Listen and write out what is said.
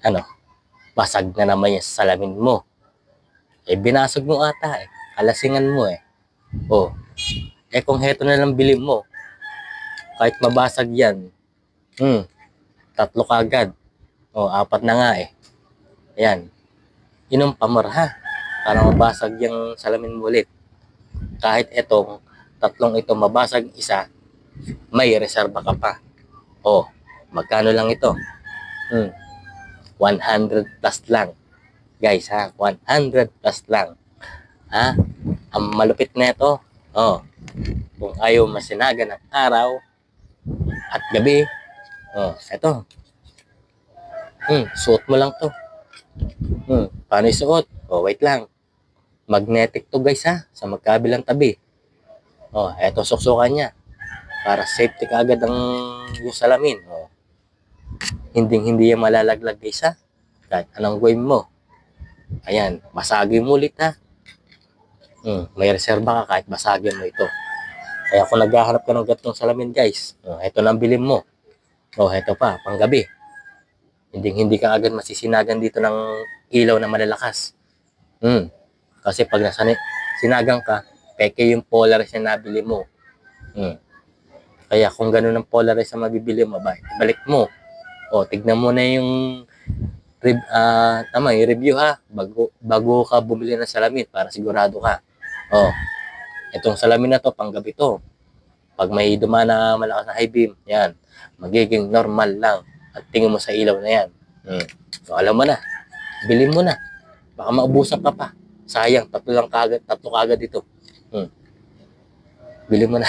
Ano, basag na naman yung salamin mo. Eh, binasag mo ata eh. Kalasingan mo eh. Oh, eh kung heto na lang bilhin mo, kahit mabasag yan, tatlo kagad. Oh, apat na nga eh. Ayan, inom pa more ha. Para mabasag yung salamin mo ulit. Kahit etong tatlong ito mabasag isa, may reserba ka pa. Oh, magkano lang ito? 100 plus lang. Guys ha, 100 plus lang. Ha? Ang malupit na ito. Oh, kung ayaw masinaga ng araw at gabi, oh, eto. Suot mo lang to. Paano isuot? Oh, wait lang. Magnetic to guys ha, sa magkabilang tabi. Oh, eto suksukan niya. Para safety ka agad ang yung salamin. Oh. Hindi yan malalaglag guys ha. Kahit anong gawin mo. Ayan, basagin mo ulit ha. May reserba ka kahit basagin mo ito. Kaya kung naghahanap ka ng gatong salamin guys, ito na ang bilhin mo. Ito pa, panggabi. Hindi ka agad masisinagan dito ng ilaw na malalakas. Kasi pag sinagang ka, peke yung Polaris na nabili mo. Kaya kung ganun ang Polaris na mabibili mo, ibalik mo. Tignan mo na yung yung review ha, bago ka bumili ng salamin para sigurado ka. Itong salamin na to, panggabi to. Pag may dumaan na malakas na high beam, yan, magiging normal lang. At tingin mo sa ilaw na yan. So alam mo na, bilhin mo na. Baka maubusan ka pa. Sayang, tatlo kagad ito. Bilhin mo na.